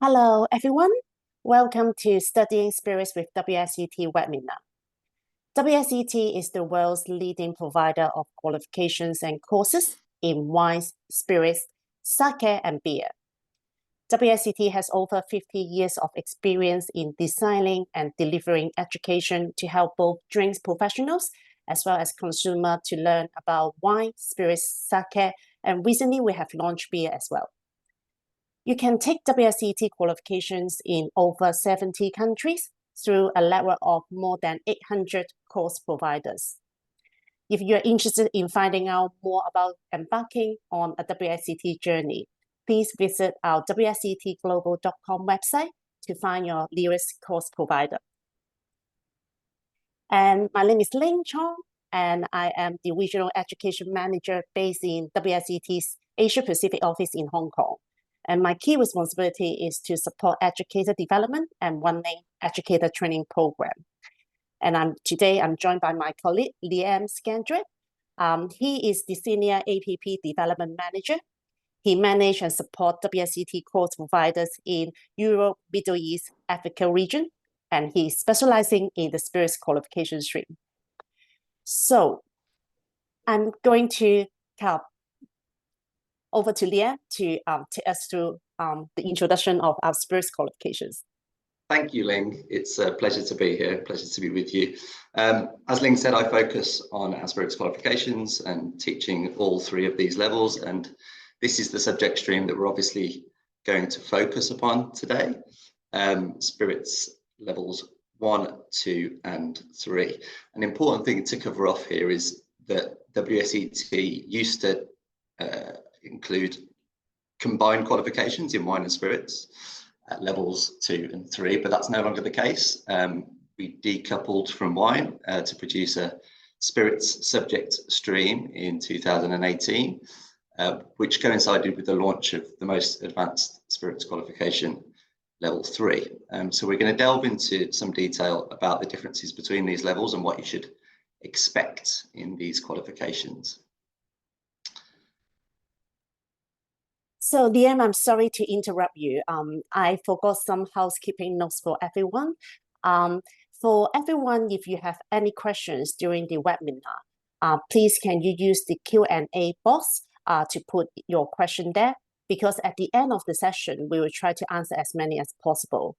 Hello, everyone. Welcome to Studying Spirits with WSET webinar. WSET is the world's leading provider of qualifications and courses in wines, spirits, sake, and beer. WSET has over 50 years of experience in designing and delivering education to help both drinks professionals as well as consumers to learn about wine, spirits, sake, and recently we have launched beer as well. You can take WSET qualifications in over 70 countries through a network of more than 800 course providers. If you're interested in finding out more about embarking on a WSET journey, please visit our WSETglobal.com website to find your nearest course provider. And my name is Ling Cheong, and I am the Regional Education Manager based in WSET's Asia Pacific office in Hong Kong. And my key responsibility is to support educator development and running educator training program. And today I'm joined by my colleague, Scandrett. He is the Senior APP Development Manager. He manages and supports WSET course providers in Europe, Middle East, Africa region, and he's specializing in the spirits qualification stream. So I'm going to over to Ling to take us through the introduction of our spirits qualifications. Thank you, Ling. It's a pleasure to be here, pleasure to be with you. As Ling said, I focus on our spirits qualifications and teaching all three of these levels, and this is the subject stream that we're obviously going to focus upon today, spirits levels 1, 2, and 3. An important thing to cover off here is that WSET used to include combined qualifications in wine and spirits at levels 2 and 3, but that's no longer the case. We decoupled from wine to produce a spirits subject stream in 2018, which coincided with the launch of the most advanced spirits qualification, level 3. So we're going to delve into some detail about the differences between these levels and what you should expect in these qualifications. So, Ling, I'm sorry to interrupt you. I forgot some housekeeping notes for everyone. For everyone, if you have any questions during the webinar, please can you use the Q&A box to put your question there, because at the end of the session, we will try to answer as many as possible.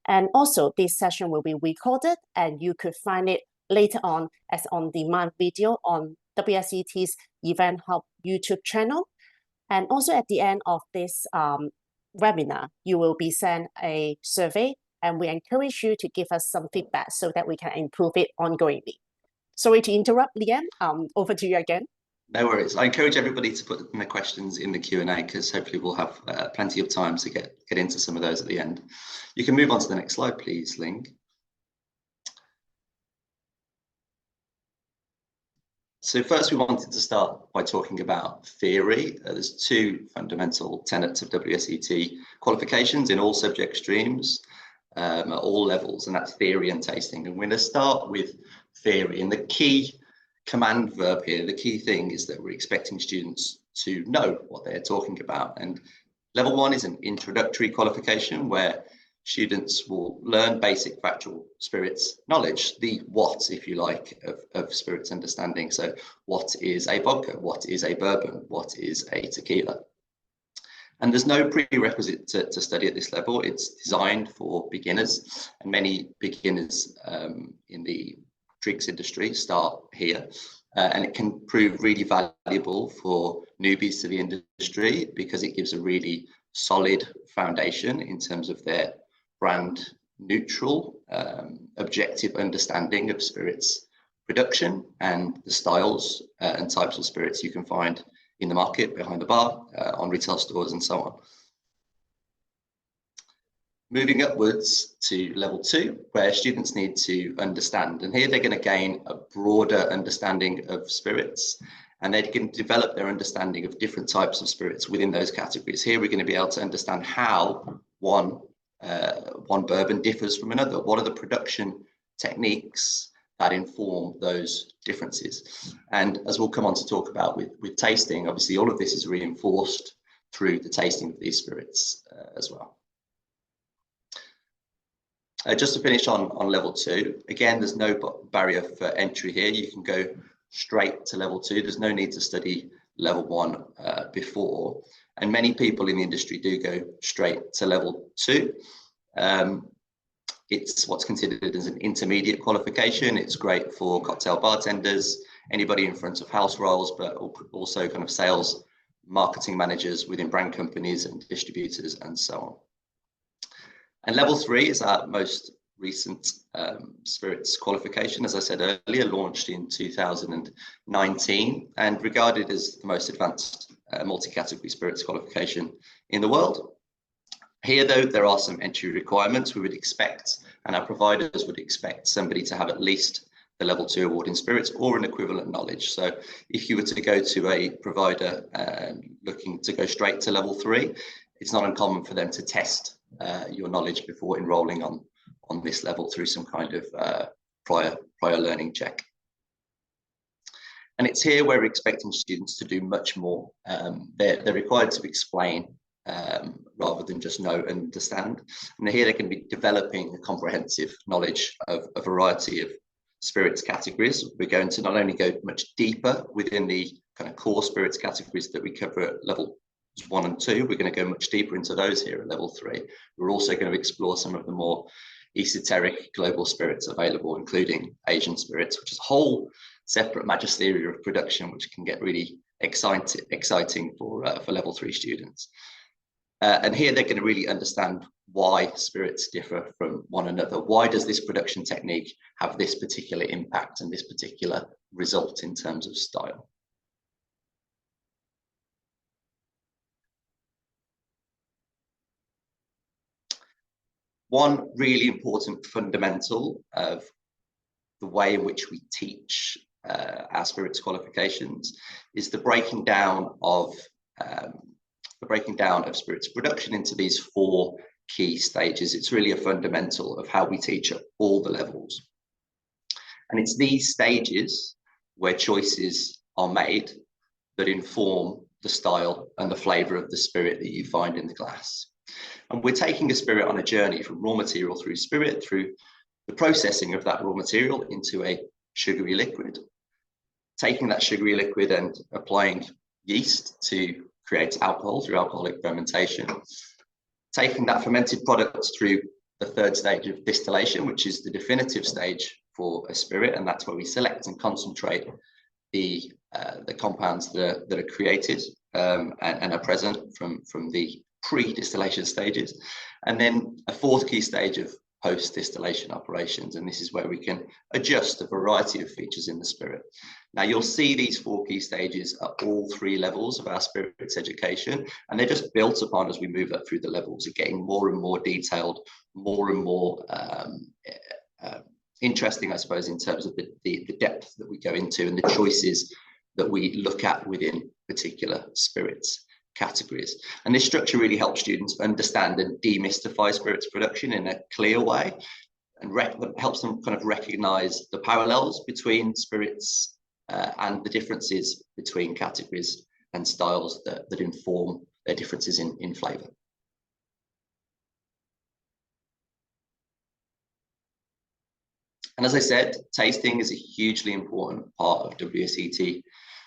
And also, this session will be recorded and you could find it later on as on-demand video on WSET's Event Hub YouTube channel. And also at the end of this webinar, you will be sent a survey, and we encourage you to give us some feedback so that we can improve it ongoingly. Sorry to interrupt, Ling. Over to you again. No worries. I encourage everybody to put their questions in the Q&A, because hopefully we'll have plenty of time to get into some of those at the end. You can move on to the next slide, please, Ling. So first, we wanted to start by talking about theory. There's two fundamental tenets of WSET qualifications in all subject streams at all levels, and that's theory and tasting. And we're going to start with theory. And the key command verb here, the key thing is that we're expecting students to know what they're talking about. And level 1 is an introductory qualification where students will learn basic factual spirits knowledge, the what, if you like, of spirits understanding. So what is a vodka? What is a bourbon? What is a tequila? And there's no prerequisite to study at this level. It's designed for beginners, and many beginners in the drinks industry start here. And it can prove really valuable for newbies to the industry because it gives a really solid foundation in terms of their brand neutral, objective understanding of spirits production and the styles and types of spirits you can find in the market, behind the bar, on retail stores, and so on. Moving upwards to level 2, where students need to understand, and here they're going to gain a broader understanding of spirits, and they can develop their understanding of different types of spirits within those categories. Here we're going to be able to understand how one bourbon differs from another. What are the production techniques that inform those differences? And as we'll come on to talk about with tasting, obviously all of this is reinforced through the tasting of these spirits as well. Just to finish on level 2, again, there's no barrier for entry here. You can go straight to level 2. There's no need to study level 1 before. And many people in the industry do go straight to level 2. It's what's considered as an intermediate qualification. It's great for cocktail bartenders, anybody in front of house roles, but also kind of sales, marketing managers within brand companies and distributors and so on. And level 3 is our most recent spirits qualification, as I said earlier, launched in 2019 and regarded as the most advanced multi-category spirits qualification in the world. Here, though, there are some entry requirements. We would expect, and our providers would expect, somebody to have at least the level 2 award in spirits or an equivalent knowledge. So if you were to go to a provider looking to go straight to level 3, it's not uncommon for them to test your knowledge before enrolling on this level through some kind of prior learning check. And it's here where we're expecting students to do much more. They're required to explain rather than just know and understand. And here they can be developing a comprehensive knowledge of a variety of spirits categories. We're going to not only go much deeper within the kind of core spirits categories that we cover at level 1 and 2, we're going to go much deeper into those here at level 3. We're also going to explore some of the more esoteric global spirits available, including Asian spirits, which is a whole separate magisterium of production, which can get really exciting for level 3 students. And here they're going to really understand why spirits differ from one another. Why does this production technique have this particular impact and this particular result in terms of style? One really important fundamental of the way in which we teach our spirits qualifications is the breaking down of spirits production into these 4 key stages. It's really a fundamental of how we teach at all the levels. And it's these stages where choices are made that inform the style and the flavor of the spirit that you find in the glass. And we're taking a spirit on a journey from raw material through spirit, through the processing of that raw material into a sugary liquid, taking that sugary liquid and applying yeast to create alcohol through alcoholic fermentation, taking that fermented product through the 3rd stage of distillation, which is the definitive stage for a spirit, and that's where we select and concentrate the compounds that are created and are present from the pre-distillation stages, and then a 4th key stage of post-distillation operations, and this is where we can adjust a variety of features in the spirit. Now you'll see these 4 key stages at all 3 levels of our spirits education, and they're just built upon as we move up through the levels, getting more and more detailed, more and more interesting, I suppose, in terms of the depth that we go into and the choices that we look at within particular spirits categories. And this structure really helps students understand and demystify spirits production in a clear way, and helps them kind of recognize the parallels between spirits and the differences between categories and styles that inform their differences in flavor. And as I said, tasting is a hugely important part of WSET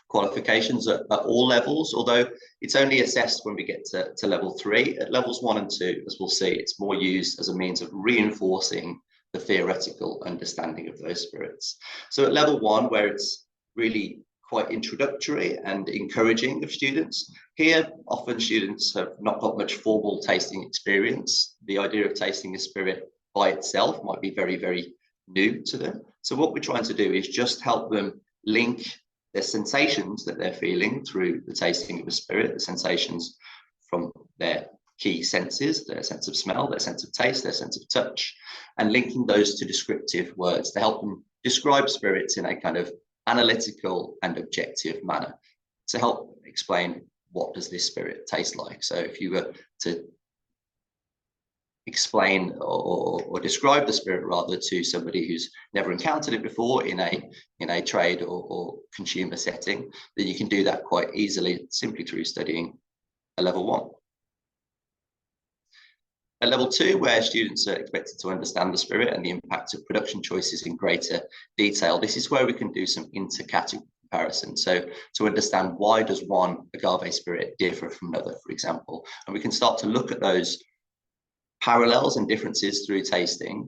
qualifications at all levels, although it's only assessed when we get to level 3. At levels 1 and 2, as we'll see, it's more used as a means of reinforcing the theoretical understanding of those spirits. So at level 1, where it's really quite introductory and encouraging of students, here often students have not got much formal tasting experience. The idea of tasting a spirit by itself might be very, very new to them. So what we're trying to do is just help them link their sensations that they're feeling through the tasting of a spirit, the sensations from their key senses, their sense of smell, their sense of taste, their sense of touch, and linking those to descriptive words to help them describe spirits in a kind of analytical and objective manner to help explain what does this spirit taste like. So if you were to explain or describe the spirit rather to somebody who's never encountered it before in a trade or consumer setting, then you can do that quite easily simply through studying a level 1. At level 2, where students are expected to understand the spirit and the impact of production choices in greater detail, this is where we can do some inter-category comparison. So to understand, why does one agave spirit differ from another, for example, and we can start to look at those parallels and differences through tasting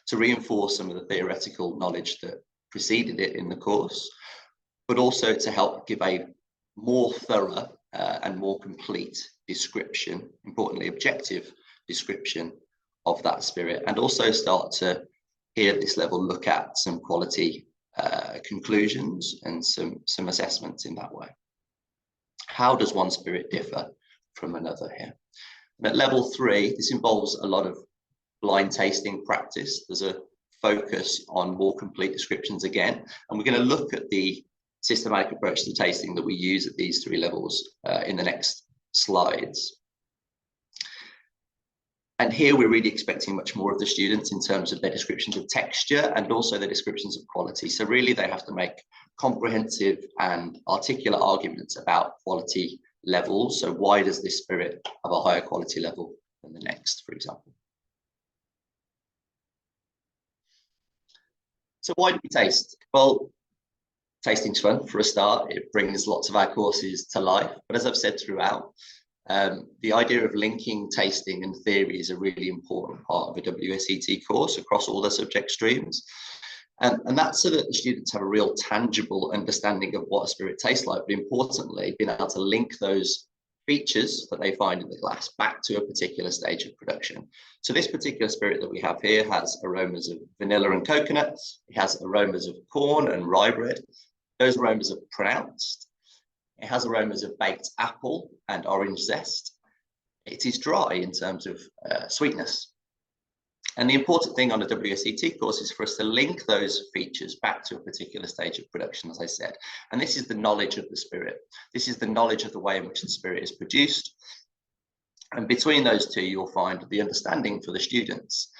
to reinforce some of the theoretical knowledge that preceded it in the course, but also to help give a more thorough and more complete description, importantly objective description of that spirit, and also start to, here at this level, look at some quality conclusions and some assessments in that way. How does one spirit differ from another here? And at level 3, this involves a lot of blind tasting practice. There's a focus on more complete descriptions again, and we're going to look at the systematic approach to tasting that we use at these 3 levels in the next slides. And here we're really expecting much more of the students in terms of their descriptions of texture and also their descriptions of quality. So really they have to make comprehensive and articulate arguments about quality levels. So why does this spirit have a higher quality level than the next, for example? So why do we taste? Well, tasting's fun for a start. It brings lots of our courses to life. But as I've said throughout, the idea of linking tasting and theory is a really important part of a WSET course across all the subject streams. And that's so that the students have a real tangible understanding of what a spirit tastes like, but importantly, being able to link those features that they find in the glass back to a particular stage of production. So this particular spirit that we have here has aromas of vanilla and coconut. It has aromas of corn and rye bread. Those aromas are pronounced. It has aromas of baked apple and orange zest. It is dry in terms of sweetness. And the important thing on a WSET course is for us to link those features back to a particular stage of production, as I said. And this is the knowledge of the spirit. This is the knowledge of the way in which the spirit is produced. And between those two, you'll find the understanding for the students.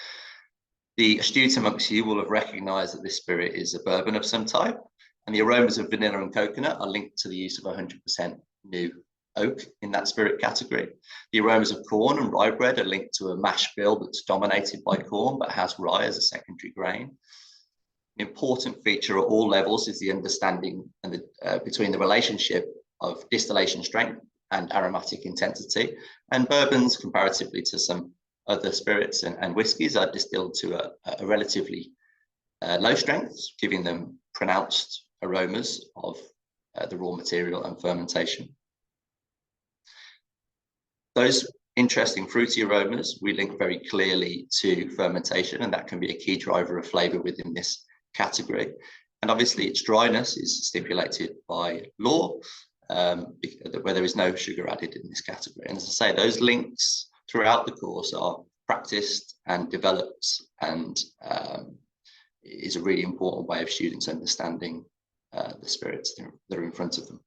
The astute amongst you will have recognized that this spirit is a bourbon of some type. And the aromas of vanilla and coconut are linked to the use of 100% new oak in that spirit category. The aromas of corn and rye bread are linked to a mash bill that's dominated by corn but has rye as a secondary grain. An important feature at all levels is the understanding and between the relationship of distillation strength and aromatic intensity. And bourbons, comparatively to some other spirits and whiskies, are distilled to a relatively low strength, giving them pronounced aromas of the raw material and fermentation. Those interesting fruity aromas we link very clearly to fermentation, and that can be a key driver of flavour within this category. And obviously its dryness is stipulated by law, where there is no sugar added in this category. And as I say, those links throughout the course are practiced and developed, and is a really important way of students understanding the spirits that are in front of them.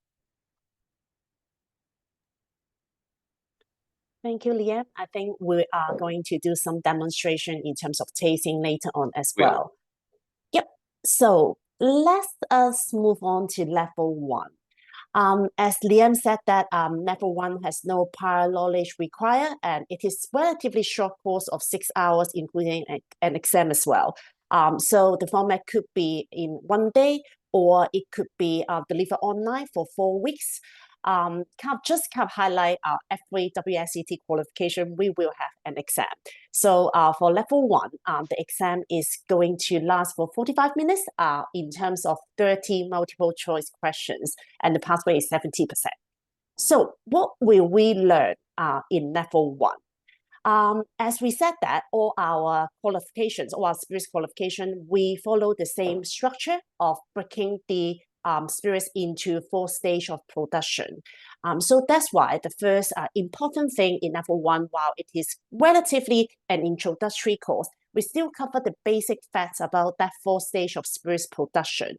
Thank you, Liam. I think we are going to do some demonstration in terms of tasting later on as well. Yep. So let us move on to level 1. As Liam said that level 1 has no prior knowledge required, and it is relatively short course of 6 hours, including an exam as well. So the format could be in 1 day, or it could be delivered online for 4 weeks. Just highlight every WSET qualification, we will have an exam. So for level 1, the exam is going to last for 45 minutes in terms of 30 multiple choice questions, and the pass rate is 70%. So what will we learn in level 1? As we said that all our qualifications, all our spirits qualification, we follow the same structure of breaking the spirits into 4 stages of production. So that's why the first important thing in level 1, while it is relatively an introductory course, we still cover the basic facts about that 4 stage of spirits production.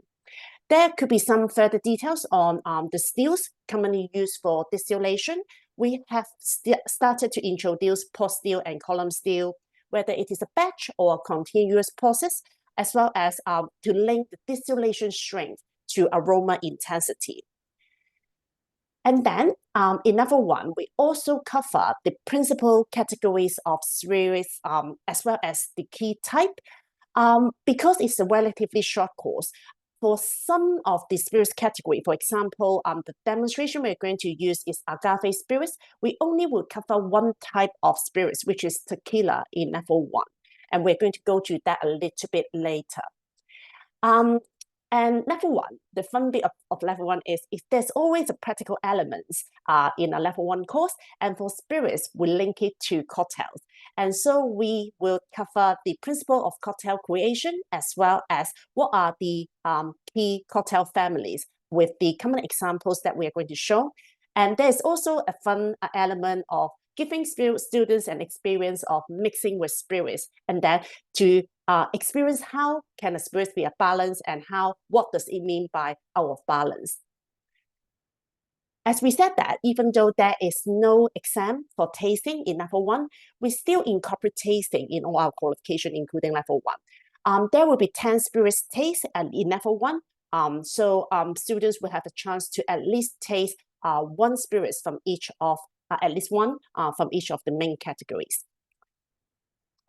There could be some further details on the stills commonly used for distillation. We have started to introduce pot still and column still, whether it is a batch or a continuous process, as well as to link the distillation strength to aroma intensity. And then in level 1, we also cover the principal categories of spirits as well as the key type. Because it's a relatively short course, for some of the spirits category, for example, the demonstration we're going to use is agave spirits. We only will cover one type of spirits, which is tequila in level 1. And we're going to go to that a little bit later. And level 1, the fun bit of level 1 is there's always a practical elements in a level 1 course. And for spirits, we link it to cocktails. And so we will cover the principle of cocktail creation, as well as what are the key cocktail families with the common examples that we are going to show. And there's also a fun element of giving students an experience of mixing with spirits, and then to experience how can a spirit be a balance, and what does it mean by out of balance. As we said that, even though there is no exam for tasting in level 1, we still incorporate tasting in all our qualification, including level 1. There will be 10 spirits taste in level 1. So students will have a chance to at least taste one spirits from each of, at least one from each of the main categories.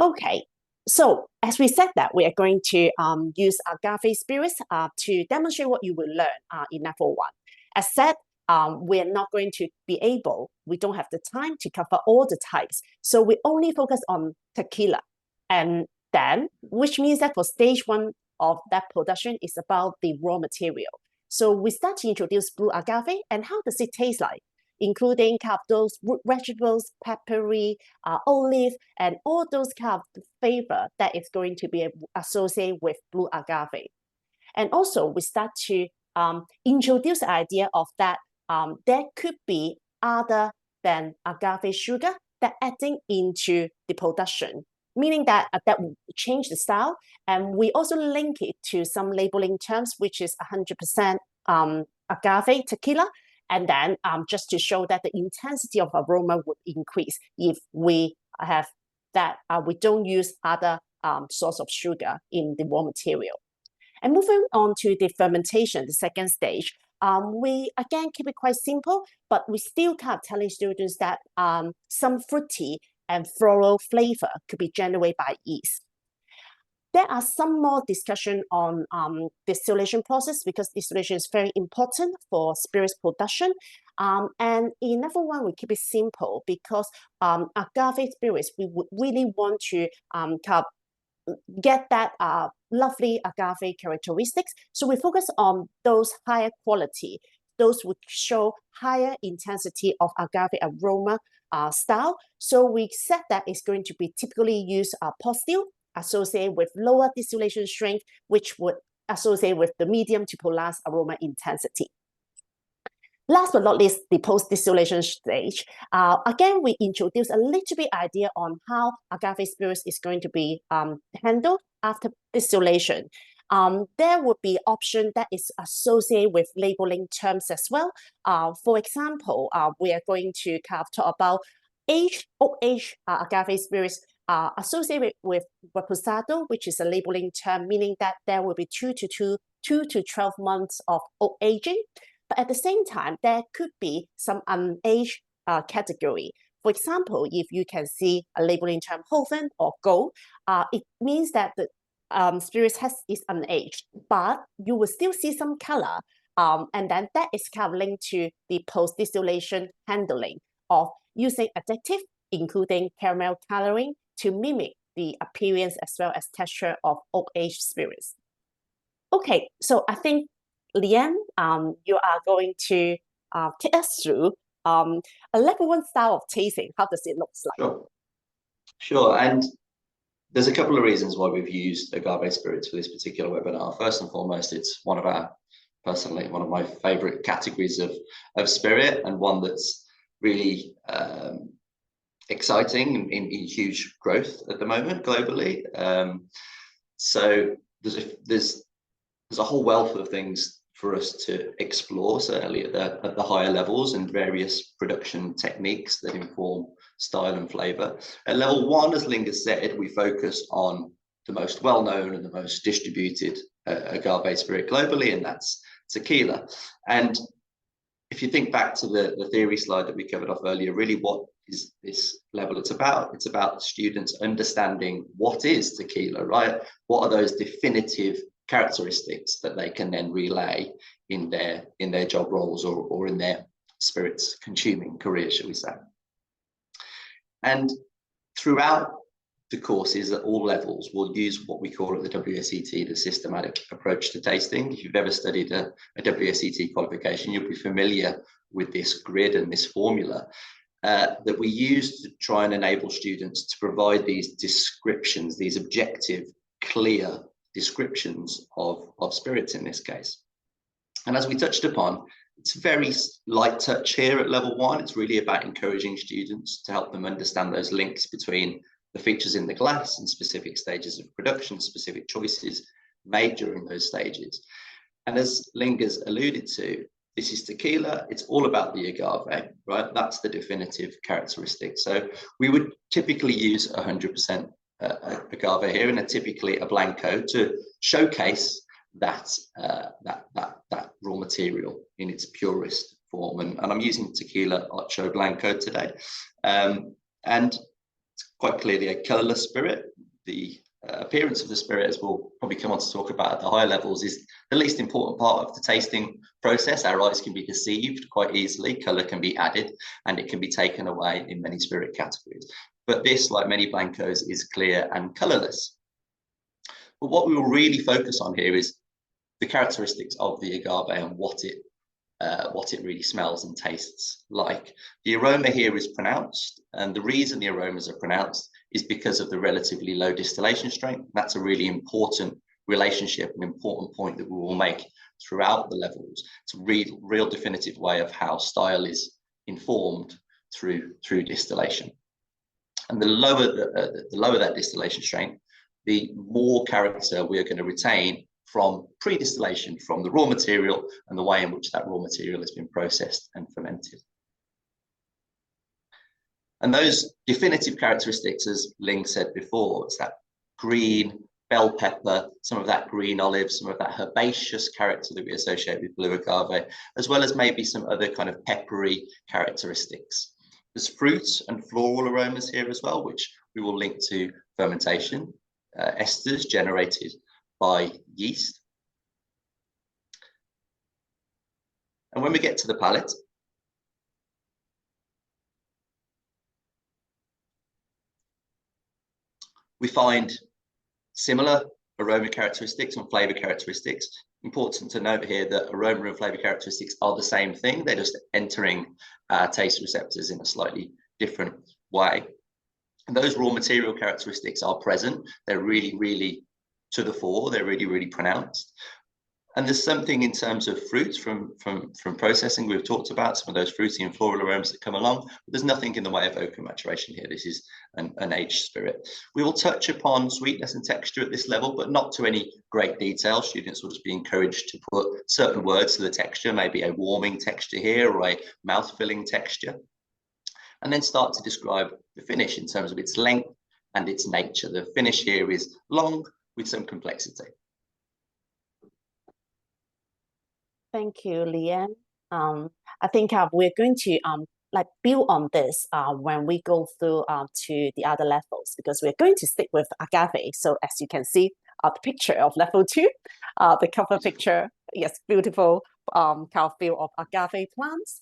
Okay, so as we said that, we are going to use agave spirits to demonstrate what you will learn in level 1. As said, we are not going to be able, we don't have the time to cover all the types. So we only focus on tequila. And then, which means that for stage 1 of that production is about the raw material. So we start to introduce blue agave, and how does it taste like? Including kind of those root vegetables, peppery, olive, and all those kind of flavor that is going to be associated with blue agave. And also we start to introduce the idea of that there could be other than agave sugar that adding into the production, meaning that that will change the style. And we also link it to some labeling terms, which is 100% agave tequila. And then just to show that the intensity of aroma would increase if we have that, we don't use other source of sugar in the raw material. And moving on to the fermentation, the second stage, we again keep it quite simple, but we still kind of telling students that some fruity and floral flavor could be generated by yeast. There are some more discussion on distillation process, because distillation is very important for spirits production. And in level 1, we keep it simple because agave spirits, we would really want to kind of get that lovely agave characteristics. So we focus on those higher quality, those would show higher intensity of agave aroma style. So we said that it's going to be typically used pot still, associated with lower distillation strength, which would associate with the medium to pronounced aroma intensity. Last but not least, the post-distillation stage. Again, we introduce a little bit idea on how agave spirits is going to be handled after distillation. There would be option that is associated with labeling terms as well. For example, we are going to kind of talk about oak age agave spirits associated with reposado, which is a labeling term, meaning that there will be 2 to 12 months of oak aging. But at the same time, there could be some unaged category. For example, if you can see a labeling term Hoven or Gold, it means that the spirits is unaged, but you will still see some color. And then that is kind of linked to the post-distillation handling of using additive, including caramel coloring, to mimic the appearance as well as texture of oak-aged spirits. Okay, so I think Leanne, you are going to take us through a level 1 style of tasting. How does it look like? Sure. And there's a couple of reasons why we've used agave spirits for this particular webinar. First and foremost, it's personally one of my favorite categories of spirit, and one that's really exciting in huge growth at the moment globally. So there's a whole wealth of things for us to explore, certainly at the higher levels, and various production techniques that inform style and flavor. At level 1, as Ling has said, we focus on the most well-known and the most distributed agave spirit globally, and that's tequila. And if you think back to the theory slide that we covered off earlier, really what is this level? It's about students understanding what is tequila, right? What are those definitive characteristics that they can then relay in their job roles or in their spirits consuming career, shall we say. And throughout the courses at all levels, we'll use what we call at the WSET the systematic approach to tasting. If you've ever studied a WSET qualification, you'll be familiar with this grid and this formula that we use to try and enable students to provide these descriptions, these objective, clear descriptions of spirits in this case. And as we touched upon, it's very light touch here at level 1. It's really about encouraging students to help them understand those links between the features in the glass and specific stages of production, specific choices made during those stages. And as Ling has alluded to, this is tequila. It's all about the agave, right? That's the definitive characteristic. So we would typically use 100% agave here, and typically a blanco to showcase that raw material in its purest form. And I'm using tequila Ocho Blanco today. And it's quite clearly a colorless spirit. The appearance of the spirit, as we'll probably come on to talk about at the higher levels, is the least important part of the tasting process. Our eyes can be deceived quite easily. Color can be added and it can be taken away in many spirit categories. But this, like many blancos, is clear and colorless. But what we will really focus on here is the characteristics of the agave and what it really smells and tastes like. The aroma here is pronounced, and the reason the aromas are pronounced is because of the relatively low distillation strength. That's a really important relationship, an important point that we will make throughout the levels. It's a real definitive way of how style is informed through distillation. And the lower that distillation strength, the more character we're going to retain from pre-distillation, from the raw material and the way in which that raw material has been processed and fermented. And those definitive characteristics, as Ling said before, it's that green bell pepper, some of that green olive, some of that herbaceous character that we associate with blue agave, as well as maybe some other kind of peppery characteristics. There's fruit and floral aromas here as well, which we will link to fermentation, esters generated by yeast. And when we get to the palate, we find similar aroma characteristics and flavor characteristics. Important to note here that aroma and flavor characteristics are the same thing. They're just entering taste receptors in a slightly different way. And those raw material characteristics are present. They're really, really to the fore. They're really, really pronounced. And there's something in terms of fruits from processing we've talked about, some of those fruity and floral aromas that come along, but there's nothing in the way of oak maturation here. This is an aged spirit. We will touch upon sweetness and texture at this level, but not to any great detail. Students will just be encouraged to put certain words to the texture, maybe a warming texture here or a mouth-filling texture, and then start to describe the finish in terms of its length and its nature. The finish here is long with some complexity. Thank you, Leanne. I think we're going to build on this when we go through to the other levels, because we're going to stick with agave. So as you can see, the picture of level 2, the cover picture, yes, beautiful kind of view of agave plants.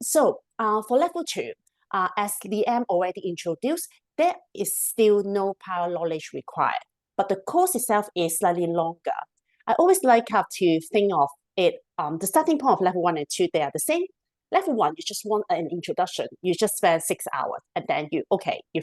So for level 2, as Leanne already introduced, there is still no prior knowledge required, but the course itself is slightly longer. I always like to think of it, the starting point of level 1 and 2, they are the same. Level 1, you just want an introduction. You just spend 6 hours and then you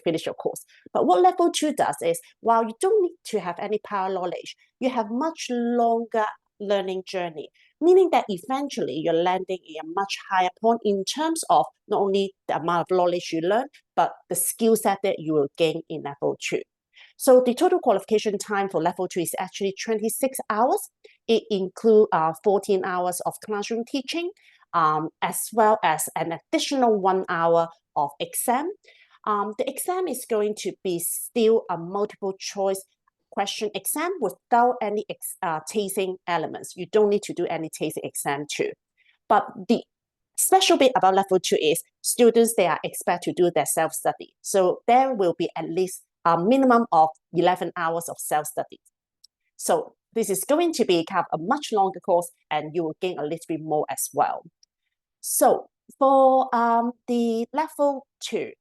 finish your course. But what level 2 does is, while you don't need to have any prior knowledge, you have much longer learning journey, meaning that eventually you're landing in a much higher point in terms of not only the amount of knowledge you learn, but the skill set that you will gain in level 2. So the total qualification time for level 2 is actually 26 hours. It includes 14 hours of classroom teaching, as well as an additional 1 hour of exam. The exam is going to be still a multiple choice question exam without any tasting elements. You don't need to do any tasting exam too. But the special bit about level 2 is students, they are expected to do their self-study. So there will be at least a minimum of 11 hours of self-study. So this is going to be kind of a much longer course, and you will gain a little bit more as well. So for the level 2,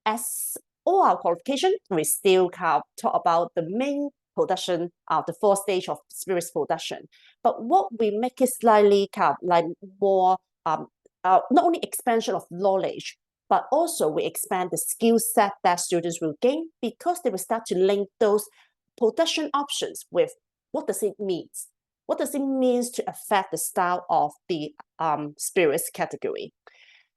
as all our qualification, we still kind of talk about the main production, the 4th stage of spirits production. But what we make it slightly kind of like more, not only expansion of knowledge, but also we expand the skill set that students will gain, because they will start to link those production options with what does it mean? What does it mean to affect the style of the spirits category?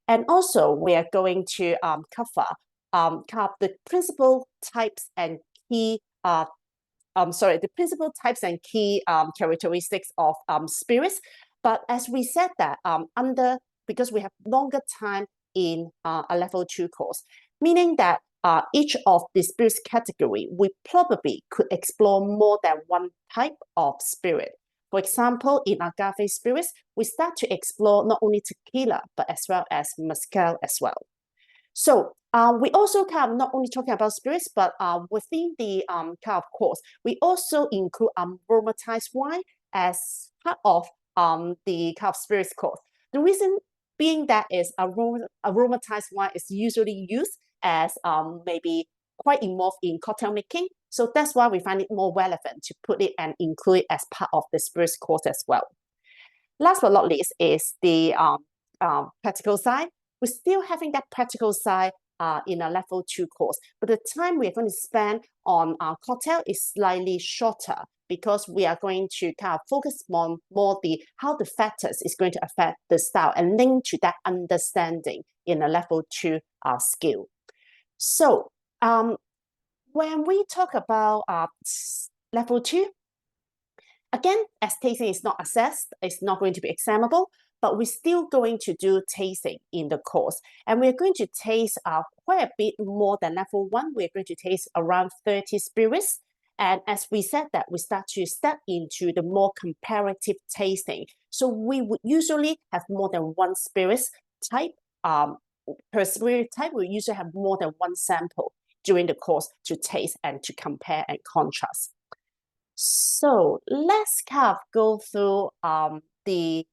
And also, we are going to cover the principal types and key the principal types and key characteristics of spirits. But as we said that because we have longer time in a level 2 course, meaning that each of the spirits category, we probably could explore more than one type of spirit. For example, in agave spirits, we start to explore not only tequila, but as well as mezcal as well. So we also kind of not only talking about spirits, but within the kind of course, we also include aromatized wine as part of the kind of spirits course. The reason being that is aromatized wine is usually used as maybe quite involved in cocktail making. So that's why we find it more relevant to put it and include it as part of the spirits course as well. Last but not least is the practical side. We're still having that practical side in a level 2 course, but the time we're going to spend on cocktail is slightly shorter, because we are going to kind of focus on more how the factors is going to affect the style and link to that understanding in a level 2 skill. So when we talk about level 2, again, as tasting is not assessed, it's not going to be examinable, but we're still going to do tasting in the course. And we're going to taste quite a bit more than level 1. We're going to taste around 30 spirits. And as we said that, we start to step into the more comparative tasting. So we would usually have more than one spirits type. Per spirit type, we usually have more than one sample during the course to taste and to compare and contrast. So let's kind of go through the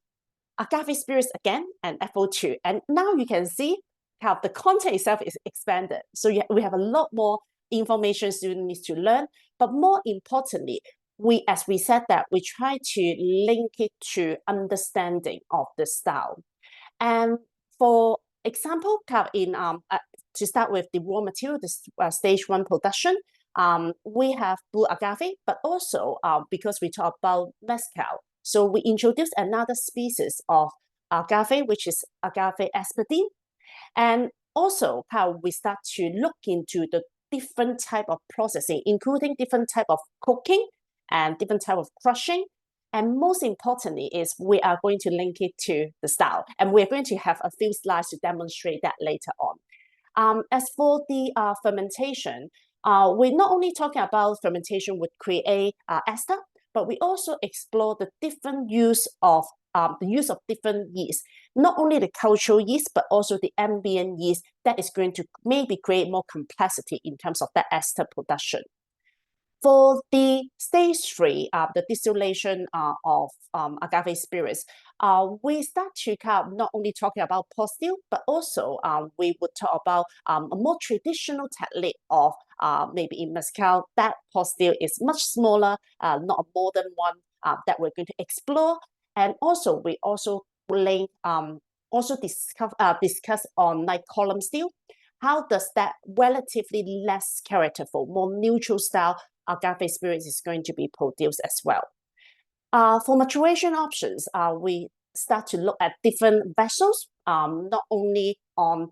agave spirits again and level 2. And now you can see how the content itself is expanded. So we have a lot more information students need to learn. But more importantly, as we said that, we try to link it to understanding of the style. And for example, to start with the raw material, the stage 1 production, we have blue agave, but also because we talk about mezcal, so we introduce another species of agave, which is agave espadín. And also how we start to look into the different type of processing, including different type of cooking and different type of crushing. And most importantly is we are going to link it to the style. And we're going to have a few slides to demonstrate that later on. As for the fermentation, we're not only talking about fermentation would create ester, but we also explore the different use of different yeast, not only the cultural yeast, but also the ambient yeast that is going to maybe create more complexity in terms of that ester production. For the stage 3, the distillation of agave spirits, we start to not only talking about pot still, but also we would talk about a more traditional technique of maybe in mezcal, that pot still is much smaller, not a modern one that we're going to explore. And also we also link, discuss on like column still. How does that relatively less characterful, more neutral style agave spirits is going to be produced as well. For maturation options, we start to look at different vessels, not only on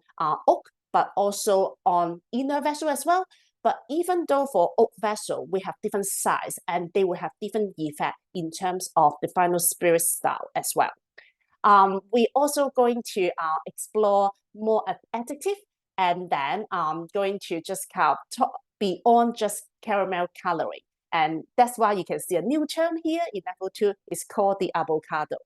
oak, but also on inner vessel as well. But even though for oak vessel, we have different size and they will have different effect in terms of the final spirit style as well. We also going to explore more additive, and then going to just talk beyond just caramel coloring. And that's why you can see a new term here in level 2 is called the avocado.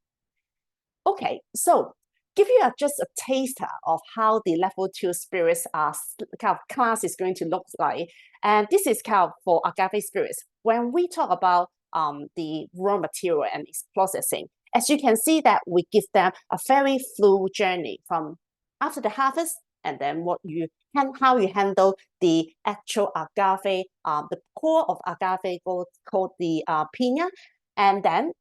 Okay, so give you just a taster of how the level 2 spirits kind of class is going to look like. And this is kind of for agave spirits. When we talk about the raw material and its processing, as you can see that we give them a very fluid journey from after the harvest, and then how you handle the actual agave, the core of agave called the piña. And then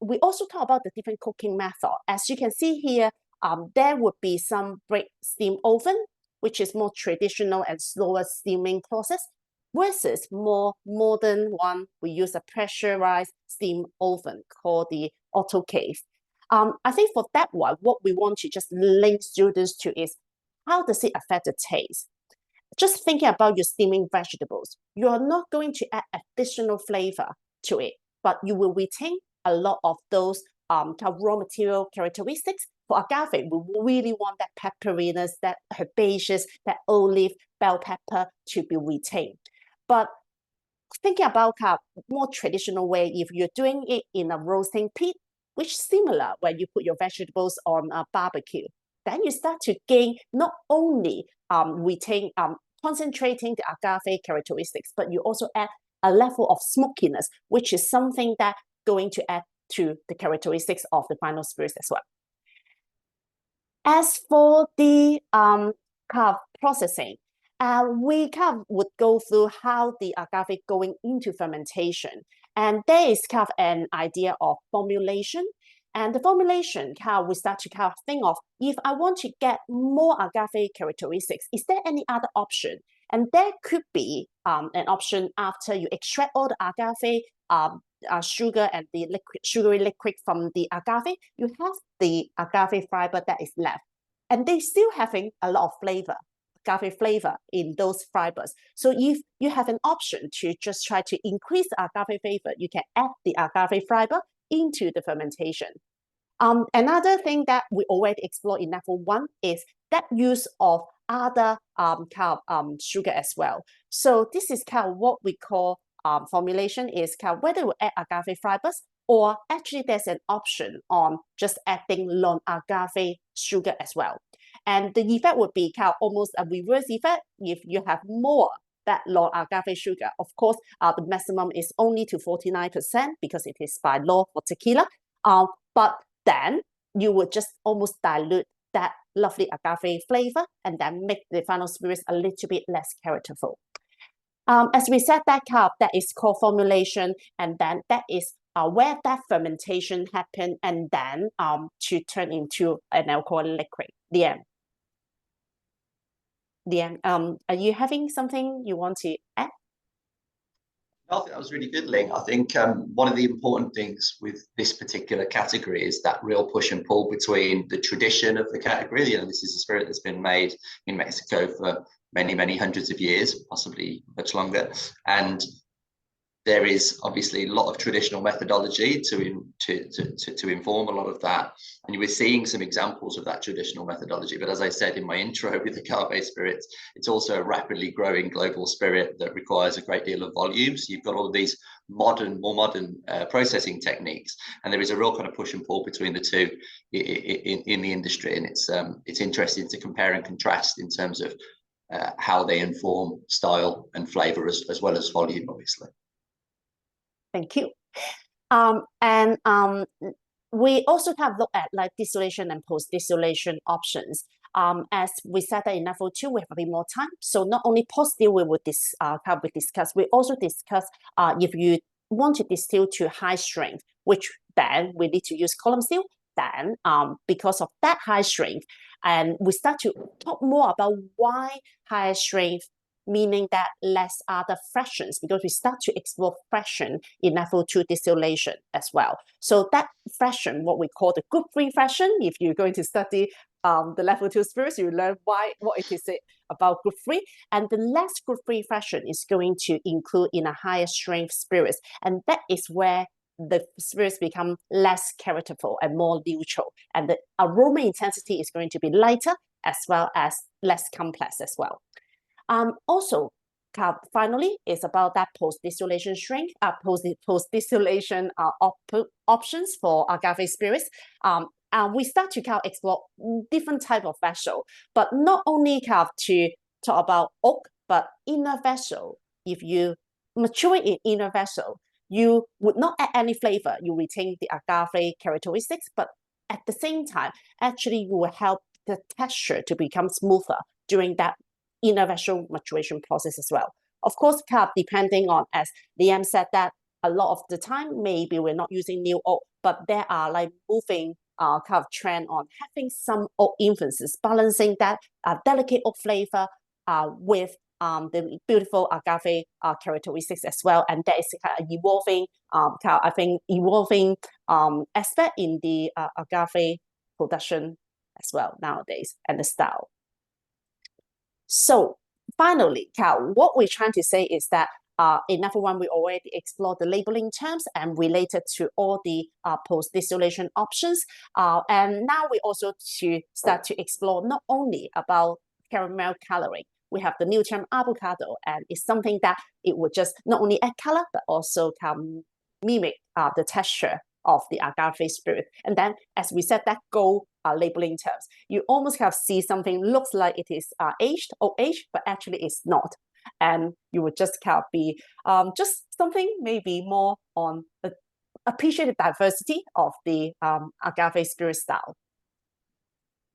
we also talk about the different cooking method. As you can see here, there would be some brick steam oven, which is more traditional and slower steaming process, versus more modern one. We use a pressurized steam oven called the autoclave. I think for that one, what we want to just link students to is how does it affect the taste? Just thinking about your steaming vegetables, you are not going to add additional flavor to it, but you will retain a lot of those raw material characteristics. For agave, we really want that pepperiness, that herbaceous, that olive, bell pepper to be retained. But thinking about more traditional way, if you're doing it in a roasting pit, which is similar when you put your vegetables on a barbecue, then you start to gain not only concentrating the agave characteristics, but you also add a level of smokiness, which is something that going to add to the characteristics of the final spirits as well. As for the processing, we would go through how the agave going into fermentation. And there is an idea of formulation. And the formulation, we start to think of, if I want to get more agave characteristics, is there any other option? And there could be an option after you extract all the agave sugar and the sugary liquid from the agave, you have the agave fiber that is left. And they still having a lot of flavor, agave flavor in those fibers. So if you have an option to just try to increase the agave flavor, you can add the agave fiber into the fermentation. Another thing that we already explored in level 1 is that use of other sugar as well. So this is what we call formulation is whether we add agave fibers, or actually there's an option on just adding non-agave sugar as well. And the effect would be almost a reverse effect if you have more that non-agave sugar. Of course, the maximum is only to 49% because it is by law for tequila. But then you would just almost dilute that lovely agave flavor and then make the final spirits a little bit less characterful. As we said, that is called formulation, and then that is where that fermentation happened, and then to turn into an alcohol liquid. The end. Are you having something you want to add? I think that was really good, Ling. I think one of the important things with this particular category is that real push and pull between the tradition of the category. This is a spirit that's been made in Mexico for many, many hundreds of years, possibly much longer. And there is obviously a lot of traditional methodology to inform a lot of that. And you were seeing some examples of that traditional methodology. But as I said in my intro with the agave spirits, it's also a rapidly growing global spirit that requires a great deal of volume. So you've got all of these more modern processing techniques. And there is a real kind of push and pull between the two in the industry. And it's interesting to compare and contrast in terms of how they inform style and flavor as well as volume, obviously. Thank you. We also look at distillation and post-distillation options. As we said that in level 2, we have a bit more time. So not only post-distill we would discuss, we also discuss if you want to distill to high strength, which then we need to use column still. Then because of that high strength, and we start to talk more about why higher strength, meaning that less other fractions, because we start to explore fraction in level 2 distillation as well. So that fraction, what we call the group 3 fraction, if you're going to study the level 2 spirits, you learn what it is about group 3. And the less group 3 fraction is going to include in a higher strength spirits. And that is where the spirits become less characterful and more neutral. And the aroma intensity is going to be lighter as well as less complex as well. Also, finally, is about that post-distillation strength, post-distillation options for agave spirits. we start to kind of explore different type of vessel, but not only kind of to talk about oak, but inner vessel. If you mature in inner vessel, you would not add any flavor. You retain the agave characteristics, but at the same time, actually you will help the texture to become smoother during that inner vessel maturation process as well. Of course, kind of depending on, as Liam said, that a lot of the time, maybe we're not using new oak, but there are like moving kind of trend on having some oak influences, balancing that delicate oak flavor with the beautiful agave characteristics as well. And that is kind of evolving, I think, evolving aspect in the agave production as well nowadays, and the style. So finally, what we're trying to say is that in level 1, we already explored the labeling terms and related to all the post-distillation options. And now we also start to explore not only about caramel coloring. We have the new term avocado, and it's something that it would just not only add color, but also mimic the texture of the agave spirit. And then, as we said, that gold labeling terms, you almost see something looks like it is aged or aged, but actually it's not. And you would just be just something maybe more on the appreciated diversity of the agave spirit style.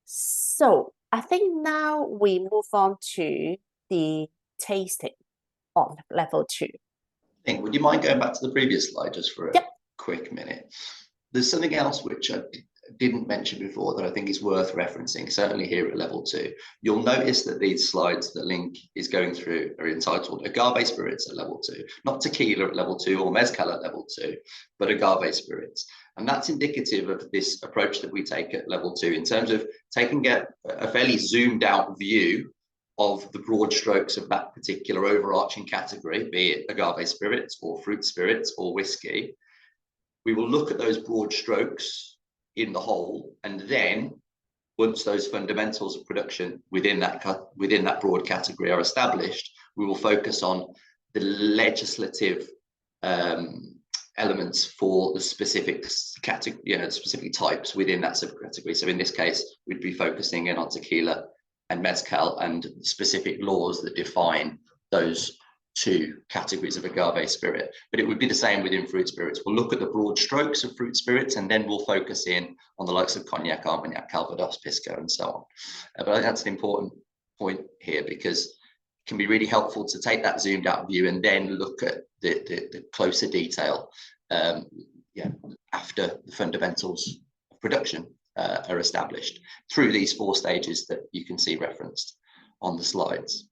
So I think now we move on to the tasting on level 2. Ling, would you mind going back to the previous slide just for a quick minute? There's something else which I didn't mention before that I think is worth referencing, certainly here at level 2. You'll notice that these slides that Ling is going through are entitled Agave Spirits at level 2, not tequila at level 2 or mezcal at level 2, but agave spirits. And that's indicative of this approach that we take at level 2 in terms of taking a fairly zoomed out view of the broad strokes of that particular overarching category, be it agave spirits or fruit spirits or whiskey. We will look at those broad strokes in the whole, and then once those fundamentals of production within that broad category are established, we will focus on the legislative elements for the specific category, specific types within that subcategory. So in this case, we'd be focusing in on tequila and mezcal and specific laws that define those 2 categories of agave spirit. But it would be the same within fruit spirits. We'll look at the broad strokes of fruit spirits, and then we'll focus in on the likes of cognac, armagnac, calvados, pisco, and so on. But I think that's an important point here, because it can be really helpful to take that zoomed out view and then look at the closer detail after the fundamentals of production are established through these 4 stages that you can see referenced on the slides.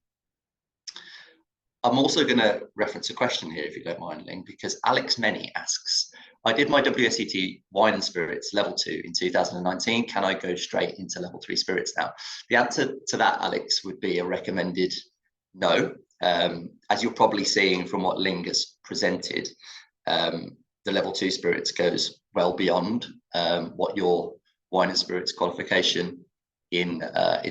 I'm also going to reference a question here, if you don't mind, Ling, because Alex Many asks, I did my WSET wine and spirits level 2 in 2019. Can I go straight into level 3 spirits now? The answer to that, Alex, would be a recommended no. As you're probably seeing from what Ling has presented, the level 2 spirits goes well beyond what your wine and spirits qualification in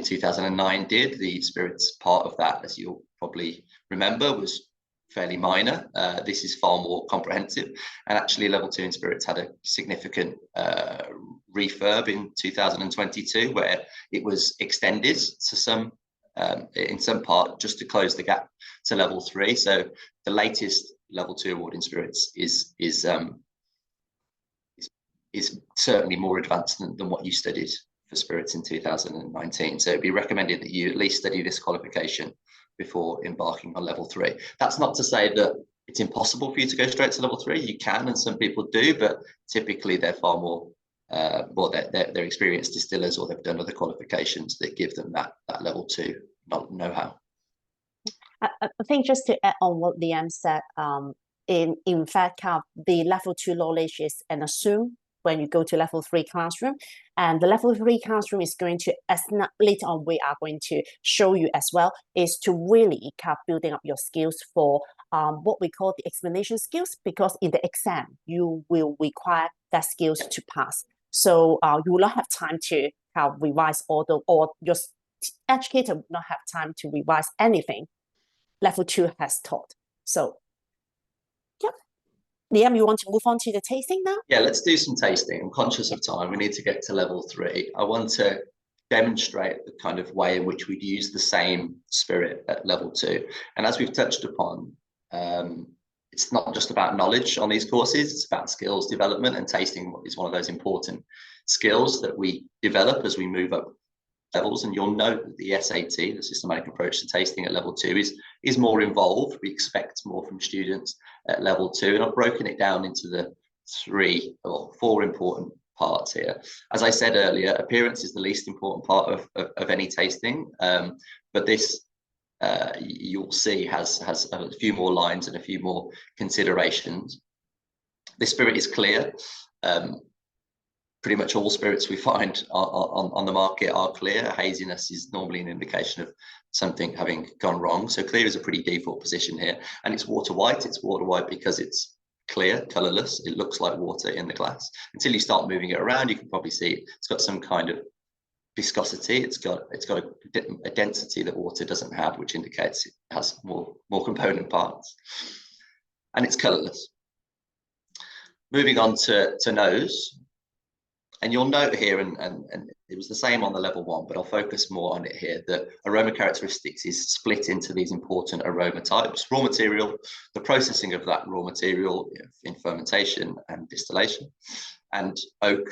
2009 did. The spirits part of that, as you'll probably remember, was fairly minor. This is far more comprehensive, and actually level 2 in spirits had a significant refurb in 2022 where it was extended to some in some part just to close the gap to level 3. So the latest level 2 award in spirits is certainly more advanced than what you studied for spirits in 2019. So it'd be recommended that you at least study this qualification before embarking on level 3. That's not to say that it's impossible for you to go straight to level 3. You can, and some people do, but typically they're far more they're experienced distillers, or they've done other qualifications that give them that level 2 know-how. I think just to add on what Liam said, in fact, the level 2 knowledge is an assume when you go to level 3 classroom, and the level 3 classroom is going to, as later on we are going to show you as well, is to really building up your skills for what we call the explanation skills, because in the exam you will require that skills to pass. So you will not have time to revise or your educator will not have time to revise anything level 2 has taught. So, yep. Liam, you want to move on to the tasting now? Yeah, let's do some tasting. I'm conscious of time. We need to get to level 3. I want to demonstrate the kind of way in which we'd use the same spirit at level 2. And as we've touched upon, it's not just about knowledge on these courses, it's about skills development, and tasting is one of those important skills that we develop as we move up levels. And you'll note that the SAT, the systematic approach to tasting at level 2, is more involved. We expect more from students at level 2, and I've broken it down into the 3 or 4 important parts here. As I said earlier, appearance is the least important part of any tasting, but this you'll see has a few more lines and a few more considerations. The spirit is clear. Pretty much all spirits we find on the market are clear. Haziness is normally an indication of something having gone wrong. So clear is a pretty default position here. And it's water white. It's water white because it's clear, colorless. It looks like water in the glass. Until you start moving it around, you can probably see it's got some kind of viscosity. It's got a density that water doesn't have, which indicates it has more component parts. And it's colorless. Moving on to nose. And you'll note here, and it was the same on the level 1, but I'll focus more on it here, that aroma characteristics is split into these important aroma types: raw material, the processing of that raw material in fermentation and distillation, and oak,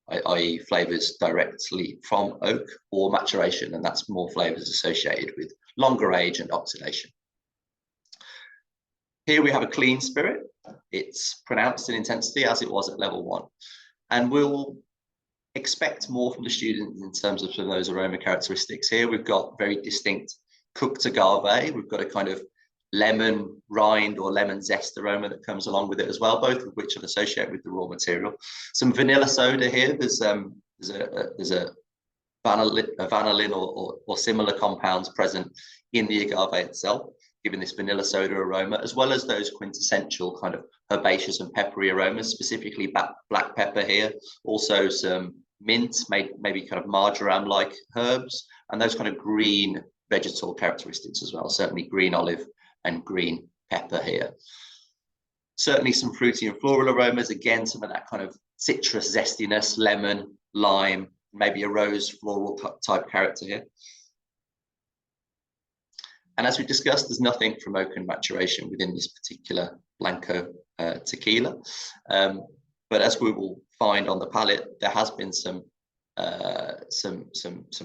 i.e. flavors directly from oak, or maturation, and that's more flavors associated with longer age and oxidation. Here we have a clean spirit. It's pronounced in intensity as it was at level 1. And we'll expect more from the students in terms of some of those aroma characteristics. Here we've got very distinct cooked agave. We've got a kind of lemon rind or lemon zest aroma that comes along with it as well, both of which are associated with the raw material. Some vanilla soda here. There's a vanillin or similar compounds present in the agave itself, giving this vanilla soda aroma, as well as those quintessential kind of herbaceous and peppery aromas, specifically black pepper here, also some mint, maybe kind of marjoram-like herbs, and those kind of green vegetal characteristics as well, certainly green olive and green pepper here. Certainly some fruity and floral aromas, again, some of that kind of citrus zestiness, lemon, lime, maybe a rose floral type character here. And as we discussed, there's nothing from oak and maturation within this particular Blanco tequila. But as we will find on the palate, there has been some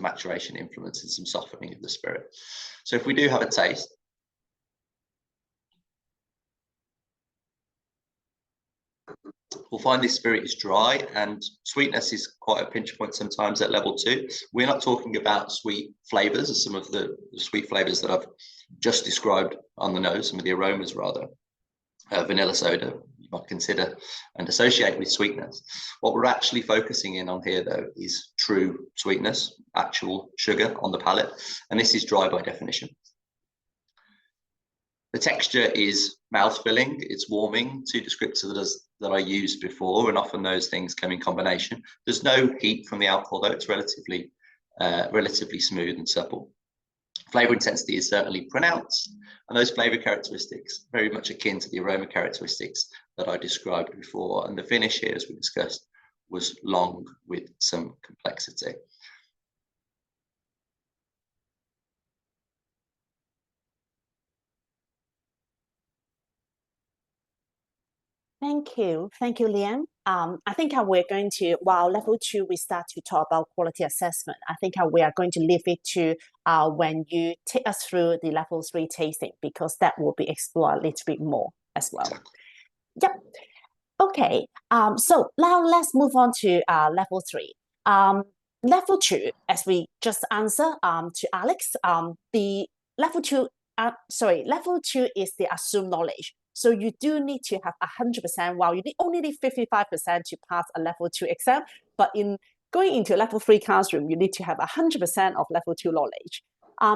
maturation influence and some softening of the spirit. So if we do have a taste, we'll find this spirit is dry, and sweetness is quite a pinch point sometimes at level 2. We're not talking about sweet flavors, as some of the sweet flavors that I've just described on the nose, some of the aromas rather. Vanilla soda, you might consider and associate with sweetness. What we're actually focusing in on here, though, is true sweetness, actual sugar on the palate, and this is dry by definition. The texture is mouth-filling, it's warming, 2 descriptors that I used before, and often those things come in combination. There's no heat from the alcohol, though. It's relatively smooth and supple. Flavor intensity is certainly pronounced, and those flavor characteristics very much akin to the aroma characteristics that I described before. And the finish here, as we discussed, was long with some complexity. Thank you, Liam. I think we're going to, while level 2, we start to talk about quality assessment. I think we are going to leave it to when you take us through the level 3 tasting, because that will be explored a little bit more as well. Yep. Okay. So now let's move on to level 3. Level 2, as we just answered to Alex, the level 2. Level 2 is the assumed knowledge. So you do need to have 100%, while you only need 55% to pass a level 2 exam. But in going into a level 3 classroom, you need to have 100% of level 2 knowledge.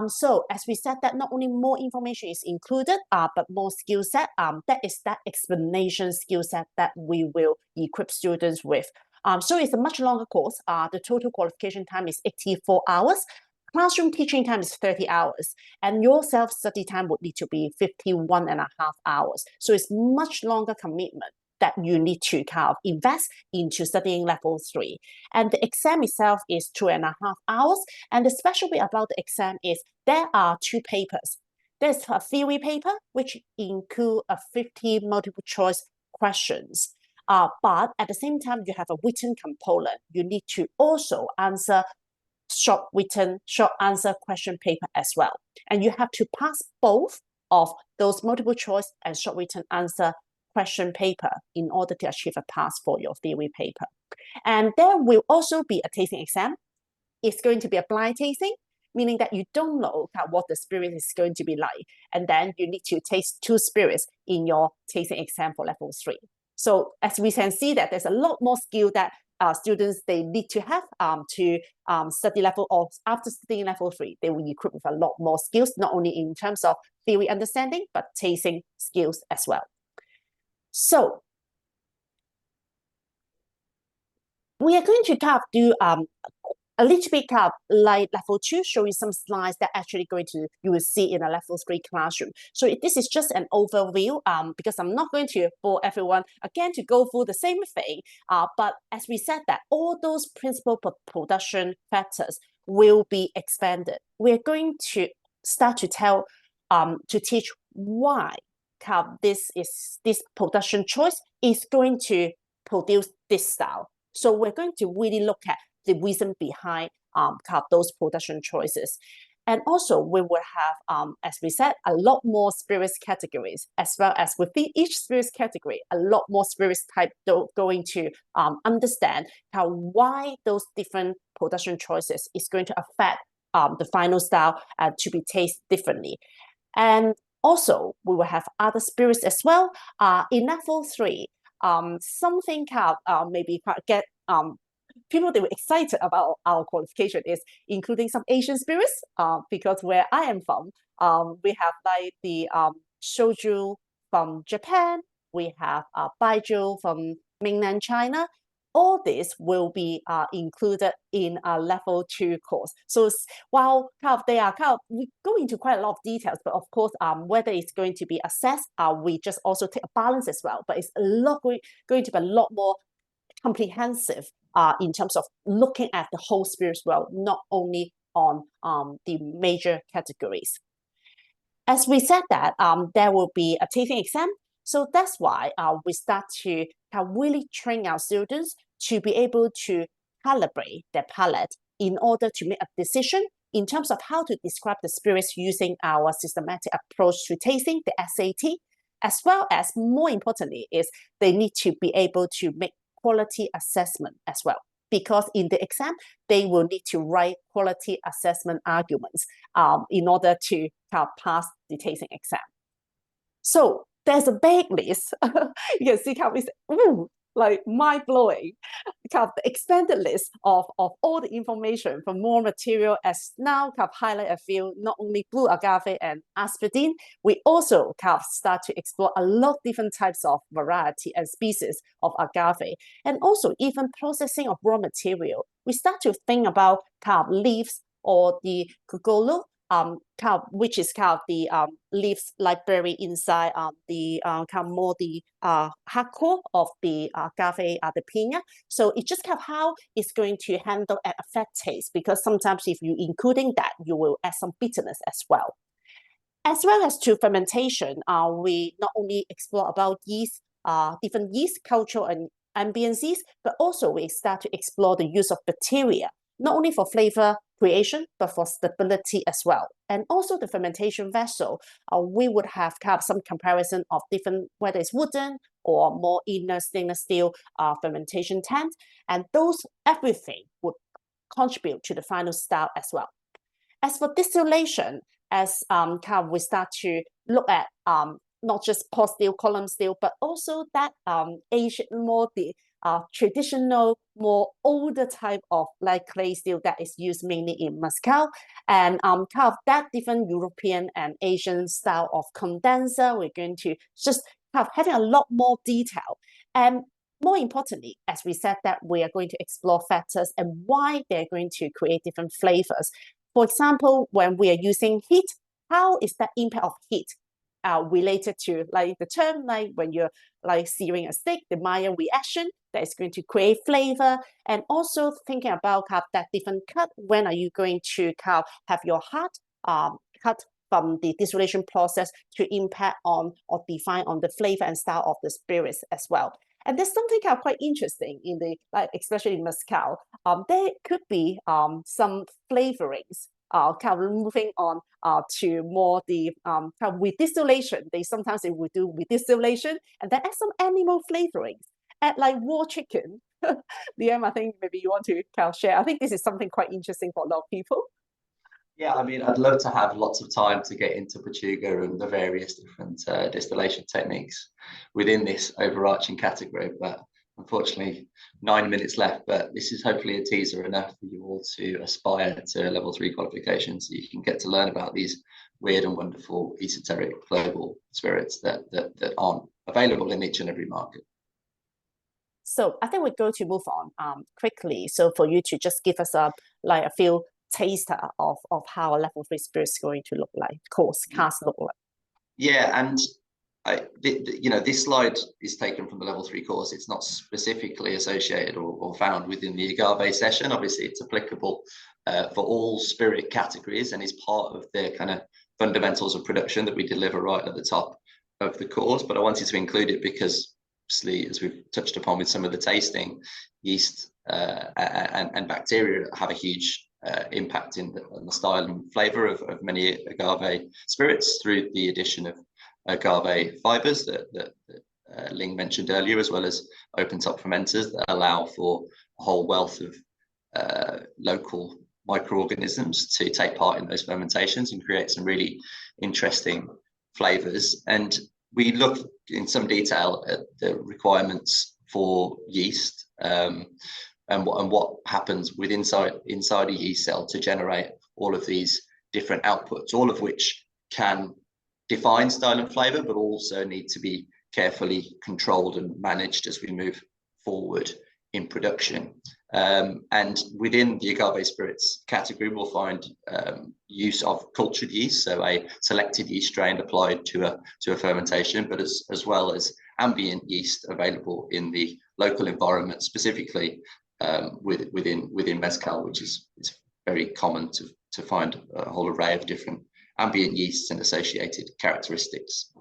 So as we said, that not only more information is included, but more skill set. That is that explanation skill set that we will equip students with. So it's a much longer course. The total qualification time is 84 hours. classroom teaching time is 30 hours, and your self-study time would need to be 51.5 hours. So it's much longer commitment that you need to kind of invest into studying level 3. And the exam itself is 2.5 hours. And the special bit about the exam is there are 2 papers. There's a theory paper, which include a 50 multiple choice questions. But at the same time, you have a written component. You need to also answer short answer question paper as well. And you have to pass both of those multiple choice and short written answer question paper in order to achieve a pass for your theory paper. And there will also be a tasting exam. It's going to be a blind tasting, meaning that you don't know what the spirit is going to be like. And then you need to taste 2 spirits in your tasting exam for level 3. So as we can see that there's a lot more skill that students, they need to have to study level, or after studying level 3, they will equip with a lot more skills, not only in terms of theory understanding, but tasting skills as well. So we are going to kind of do a little bit kind of like level 2, showing some slides that actually you will see in a level 3 classroom. So this is just an overview because I'm not going to bore everyone again to go through the same thing. But as we said that all those principal production factors will be expanded. We're going to start to teach why this production choice is going to produce this style. So we're going to really look at the reason behind those production choices. And also we will have, as we said, a lot more spirits categories, as well as within each spirits category, a lot more spirits type going to understand why those different production choices is going to affect the final style to be tasted differently. And also we will have other spirits as well. In level 3, something maybe get people they were excited about our qualification is including some Asian spirits, because where I am from, we have like the soju from Japan, we have baijiu from mainland China. All this will be included in a level 2 course. So while they are we go into quite a lot of details, but of course, whether it's going to be assessed, we just also take a balance as well. But it's going to be a lot more comprehensive in terms of looking at the whole spirits world, not only on the major categories. As we said that there will be a tasting exam. So that's why we start to really train our students to be able to calibrate their palate in order to make a decision in terms of how to describe the spirits using our systematic approach to tasting, the SAT, as well as, more importantly, is they need to be able to make quality assessment as well. Because in the exam, they will need to write quality assessment arguments in order to pass the tasting exam. So there's a big list. You can see it's like mind-blowing. The expanded list of all the information from more material, as now highlight a few, not only blue agave and aspidine, we also start to explore a lot of different types of variety and species of agave, and also even processing of raw material. We start to think about leaves or the kugolo, which is the leaves like berry inside the more the hardcore of the agave, the piña. So it's just how it's going to handle and affect taste, because sometimes if you including that, you will add some bitterness as well. As well as to fermentation, we not only explore about yeast, different yeast culture and ambiences, but also we start to explore the use of bacteria, not only for flavor creation, but for stability as well. And also the fermentation vessel, we would have some comparison of different, whether it's wooden or more inner stainless steel fermentation tank, and those everything would contribute to the final style as well. As for distillation, as we start to look at not just pot still, column still, but also that Asian, more the traditional, more older type of like clay steel that is used mainly in mezcal, and that different European and Asian style of condenser. We're going to just having a lot more detail. And more importantly, as we said, that we are going to explore factors and why they're going to create different flavors. For example, when we are using heat, how is that impact of heat related to like the term, like when you're like searing a steak, the Maillard reaction that is going to create flavor, and also thinking about that different cut. When are you going to have your heart cut from the distillation process to impact on or define on the flavor and style of the spirits as well. And there's something quite interesting in the, like especially in mezcal. There could be some flavorings moving on to more the with distillation. They would do with distillation and then add some animal flavorings. Add like raw chicken. Liam, I think maybe you want to share. I think this is something quite interesting for a lot of people. Yeah, I mean, I'd love to have lots of time to get into Pechuga and the various different distillation techniques within this overarching category, but unfortunately 9 minutes left. But this is hopefully a teaser enough for you all to aspire to level 3 qualifications, so you can get to learn about these weird and wonderful esoteric global spirits that aren't available in each and every market. So I think we're going to move on quickly. So for you to just give us a few taster of how a level 3 spirit is going to look like, course cast look like. Yeah, and this slide is taken from the level 3 course. It's not specifically associated or found within the agave session. Obviously, it's applicable for all spirit categories and is part of the kind of fundamentals of production that we deliver right at the top of the course. But I wanted to include it because, obviously, as we've touched upon with some of the tasting, yeast and bacteria have a huge impact in the style and flavor of many agave spirits through the addition of agave fibers that Ling mentioned earlier, as well as open top fermenters that allow for a whole wealth of local microorganisms to take part in those fermentations and create some really interesting flavors. And we look in some detail at the requirements for yeast and what happens inside a yeast cell to generate all of these different outputs, all of which can define style and flavor, but also need to be carefully controlled and managed as we move forward in production. And within the agave spirits category, we'll find use of cultured yeast, so a selected yeast strain applied to a fermentation, but as well as ambient yeast available in the local environment, specifically within mezcal, which is very common to find a whole array of different ambient yeasts and associated characteristics.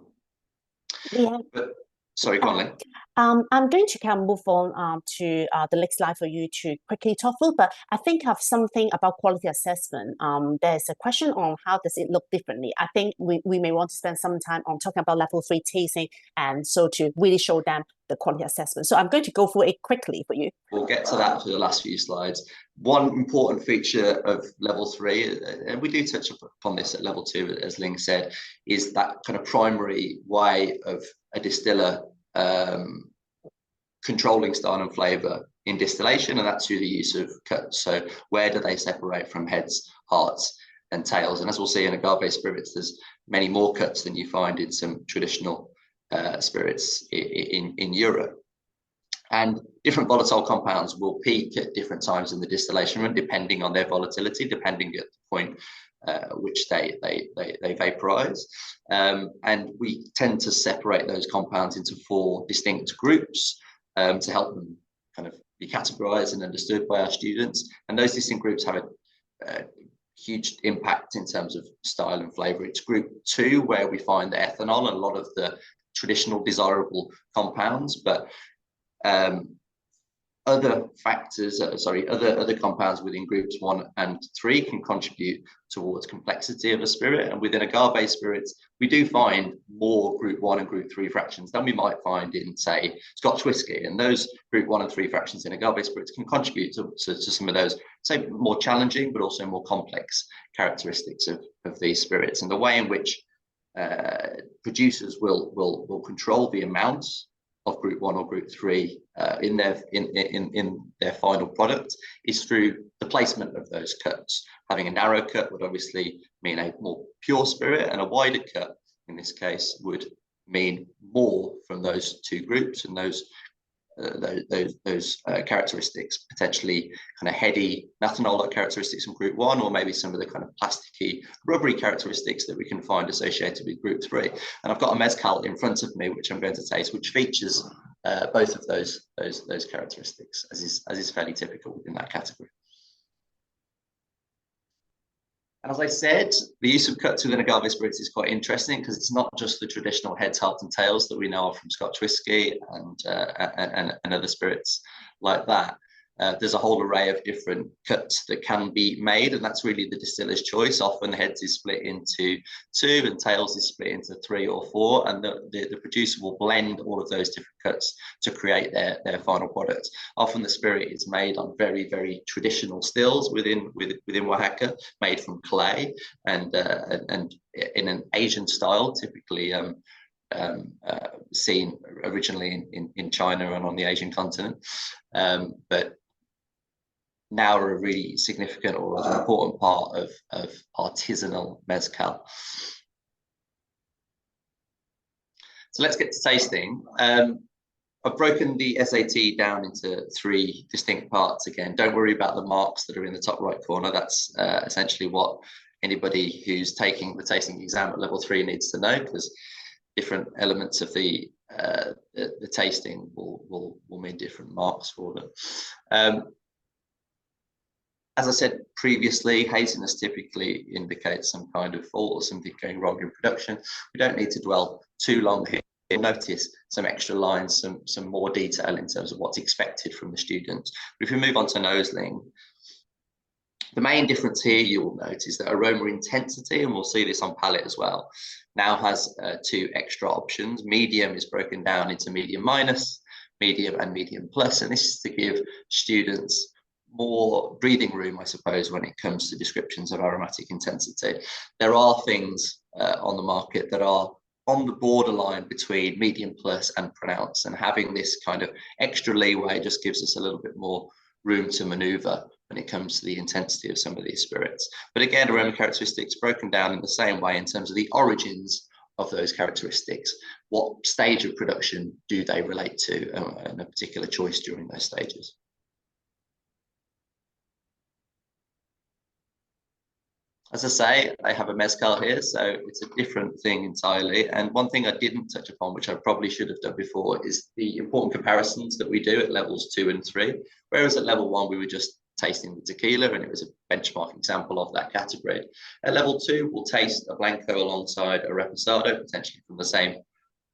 Yeah. But, sorry, go on, Ling. I'm going to move on to the next slide for you to quickly talk through, but I think of something about quality assessment. There's a question on how does it look differently. I think we may want to spend some time on talking about level 3 tasting, and so to really show them the quality assessment. So I'm going to go through it quickly for you. We'll get to that for the last few slides. One important feature of level 3, and we do touch upon this at level 2, as Ling said, is that kind of primary way of a distiller controlling style and flavor in distillation, and that's through the use of cuts. So where do they separate from heads, hearts, and tails? And as we'll see in agave spirits, there's many more cuts than you find in some traditional spirits in Europe. And different volatile compounds will peak at different times in the distillation run, depending on their volatility, depending at the point which they vaporize. And we tend to separate those compounds into 4 distinct groups to help them kind of be categorized and understood by our students. And those distinct groups have a huge impact in terms of style and flavor. It's group 2, where we find the ethanol and a lot of the traditional desirable compounds, but other factors, other compounds within groups 1 and 3 can contribute towards complexity of a spirit. And within agave spirits, we do find more group 1 and group 3 fractions than we might find in, say, Scotch whisky. And those group 1 and 3 fractions in agave spirits can contribute to some of those, say, more challenging, but also more complex characteristics of these spirits. And the way in which producers will control the amounts of group 1 or group 3 in their final product is through the placement of those cuts. Having a narrow cut would obviously mean a more pure spirit, and a wider cut in this case would mean more from those 2 groups, and those those characteristics, potentially kind of heady methanol characteristics from group 1, or maybe some of the kind of plasticky, rubbery characteristics that we can find associated with group 3. And I've got a mezcal in front of me, which I'm going to taste, which features both of those characteristics, as is fairly typical within that category. And as I said, the use of cuts within agave spirits is quite interesting, because it's not just the traditional heads, hearts, and tails that we know of from Scotch whisky and other spirits like that. There's a whole array of different cuts that can be made, and that's really the distiller's choice. Often heads is split into 2 and tails is split into 3 or 4, and the producer will blend all of those different cuts to create their final product. Often the spirit is made on very, very traditional stills within Oaxaca, made from clay, and in an Asian style, typically seen originally in China and on the Asian continent, but now are a really significant or an important part of artisanal mezcal. So let's get to tasting. I've broken the SAT down into 3 distinct parts again. Don't worry about the marks that are in the top right corner. That's essentially what anybody who's taking the tasting exam at level 3 needs to know, because different elements of the tasting will mean different marks for them. As I said previously, haziness typically indicates some kind of fault or something going wrong in production. We don't need to dwell too long here. You'll notice some extra lines, some more detail in terms of what's expected from the students. But if we move on to noseling, the main difference here you will note is that aroma intensity, and we'll see this on palate as well, now has 2 extra options. Medium is broken down into medium minus, medium, and medium plus, and this is to give students more breathing room, I suppose, when it comes to descriptions of aromatic intensity. There are things on the market that are on the borderline between medium plus and pronounced, and having this kind of extra leeway just gives us a little bit more room to maneuver when it comes to the intensity of some of these spirits. But again, aroma characteristics broken down in the same way in terms of the origins of those characteristics. What stage of production do they relate to, and a particular choice during those stages? As I say, I have a mezcal here, so it's a different thing entirely. And one thing I didn't touch upon, which I probably should have done before, is the important comparisons that we do at levels 2 and 3. Whereas at level 1, we were just tasting the tequila, and it was a benchmark example of that category. At level 2, we'll taste a Blanco alongside a Reposado, potentially from the same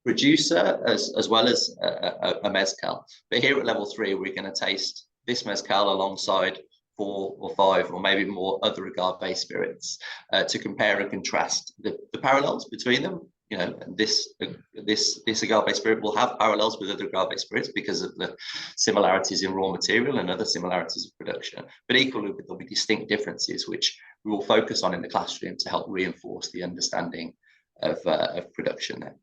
producer, as well as a mezcal. But here at level 3, we're going to taste this mezcal alongside 4 or 5 or maybe more other agave spirits to compare and contrast the parallels between them. You know, this agave spirit will have parallels with other agave spirits because of the similarities in raw material and other similarities of production. But equally, there'll be distinct differences which we will focus on in the classroom to help reinforce the understanding of production there.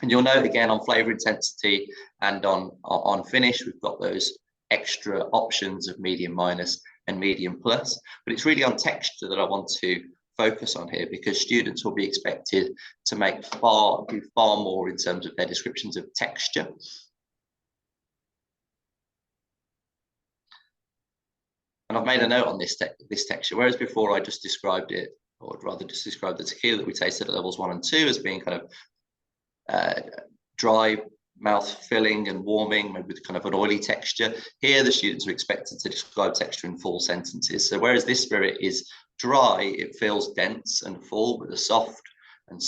And you'll note again on flavour intensity and on finish, we've got those extra options of medium minus and medium plus, but it's really on texture that I want to focus on here, because students will be expected to do far more in terms of their descriptions of texture. And I've made a note on this texture, whereas before I just described it, or rather just described the tequila that we tasted at levels 1 and 2 as being kind of dry, mouth filling and warming, maybe with kind of an oily texture. Here, the students are expected to describe texture in full sentences. So whereas this spirit is dry, it feels dense and full with a soft and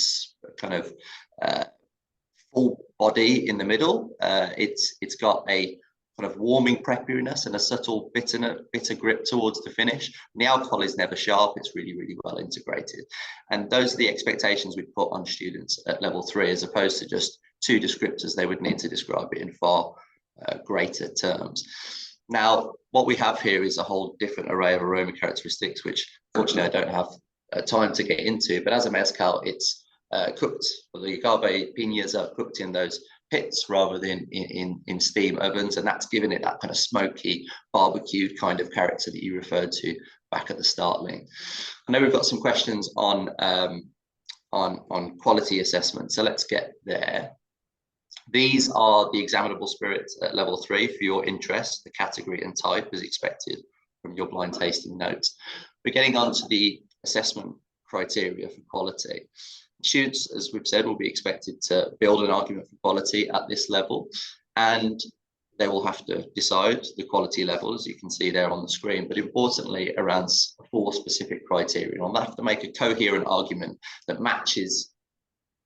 kind of full body in the middle. It's got a kind of warming pepperiness and a subtle bitter grip towards the finish. And the alcohol is never sharp. It's really, really well integrated. And those are the expectations we put on students at level 3, as opposed to just 2 descriptors. They would need to describe it in far greater terms. Now, what we have here is a whole different array of aroma characteristics, which fortunately I don't have time to get into, but as a mezcal, it's cooked, or the agave piñas are cooked in those pits rather than in steam ovens, and that's given it that kind of smoky, barbecued kind of character that you referred to back at the start, Ling. I know we've got some questions on quality assessment, so let's get there. These are the examinable spirits at level 3 for your interest. The category and type is expected from your blind tasting notes. We're getting on to the assessment criteria for quality. Students, as we've said, will be expected to build an argument for quality at this level, and they will have to decide the quality level, as you can see there on the screen, but importantly around 4 specific criteria. And they'll have to make a coherent argument that matches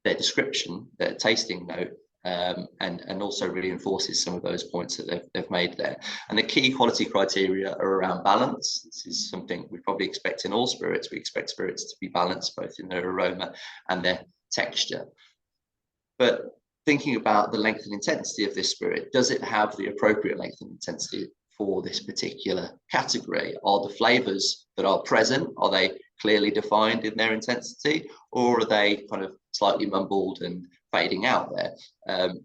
their description, their tasting note, and also reinforces some of those points that they've made there. And the key quality criteria are around balance. This is something we probably expect in all spirits. We expect spirits to be balanced both in their aroma and their texture. But thinking about the length and intensity of this spirit, does it have the appropriate length and intensity for this particular category? Are the flavors that are present, are they clearly defined in their intensity, or are they kind of slightly mumbled and fading out there?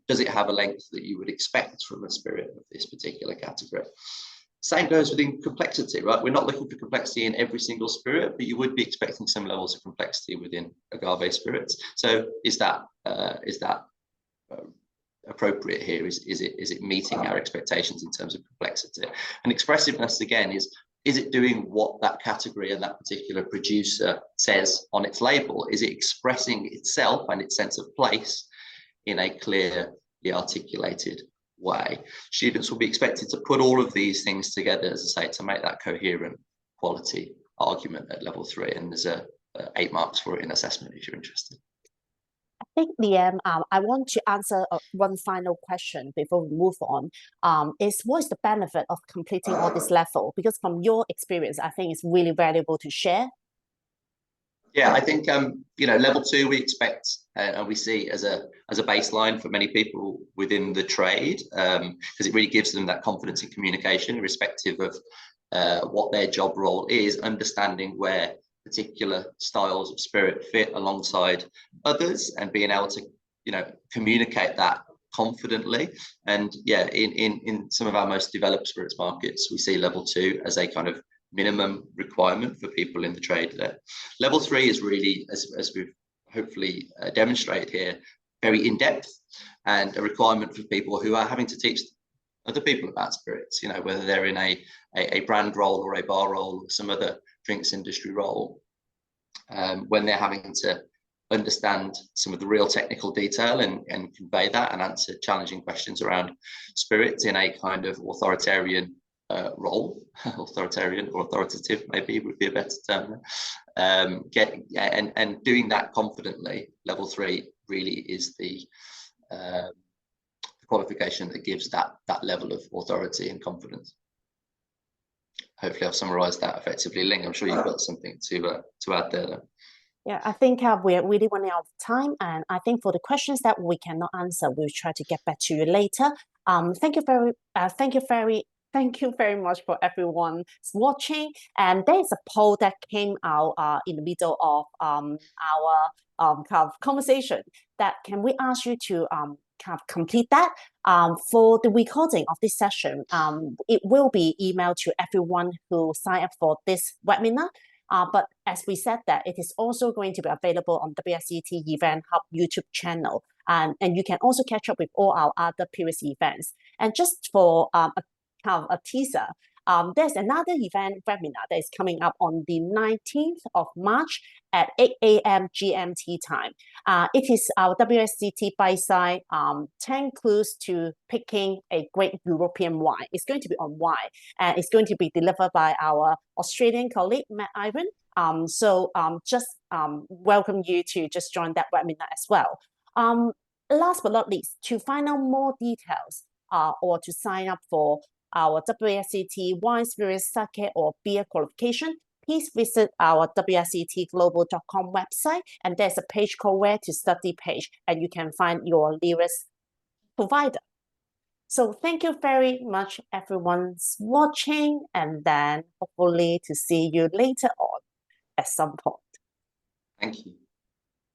Does it have a length that you would expect from a spirit of this particular category? Same goes within complexity, right? We're not looking for complexity in every single spirit, but you would be expecting some levels of complexity within agave spirits. So is that appropriate here? Is it meeting our expectations in terms of complexity? And expressiveness, again, is it doing what that category and that particular producer says on its label? Is it expressing itself and its sense of place in a clearly articulated way? Students will be expected to put all of these things together, as I say, to make that coherent quality argument at level 3. And there's 8 marks for it in assessment if you're interested. I think, Liam, I want to answer one final question before we move on. What is the benefit of completing all this level? Because from your experience, I think it's really valuable to share. Yeah, I think level 2 we expect and we see as a baseline for many people within the trade, because it really gives them that confidence in communication, irrespective of what their job role is, understanding where particular styles of spirit fit alongside others and being able to communicate that confidently. And yeah, in some of our most developed spirits markets, we see level 2 as a kind of minimum requirement for people in the trade there. Level 3 is really, as we've hopefully demonstrated here, very in-depth and a requirement for people who are having to teach other people about spirits, whether they're in a brand role or a bar role or some other drinks industry role, when they're having to understand some of the real technical detail and convey that and answer challenging questions around spirits in a kind of authoritarian role. Authoritarian or authoritative maybe would be a better term. And doing that confidently, level 3 really is the qualification that gives that level of authority and confidence. Hopefully I've summarized that effectively. Ling, I'm sure you've got something to add there though. Yeah, I think we're really running out of time, and I think for the questions that we cannot answer, we'll try to get back to you later. Thank you very much for everyone watching. And there's a poll that came out in the middle of our kind of conversation. That can we ask you to kind of complete that for the recording of this session. It will be emailed to everyone who signed up for this webinar. But as we said, that it is also going to be available on WSET Event Hub YouTube channel, and you can also catch up with all our other previous events. And just for a kind of a teaser, there's another event webinar that is coming up on the 19th of March at 8 a.m. GMT time. It is our WSET by-side 10 clues to picking a great European wine. It's going to be on wine, and it's going to be delivered by our Australian colleague, Matt Ivan. Just welcome you to just join that webinar as well. Last but not least, to find out more details or to sign up for our WSET wine, spirits, sake, or beer qualification, please visit our WSETglobal.com website, and there's a page called Where to Study page, and you can find your nearest provider. So thank you very much, everyone's watching, and then hopefully to see you later on at some point. Thank you.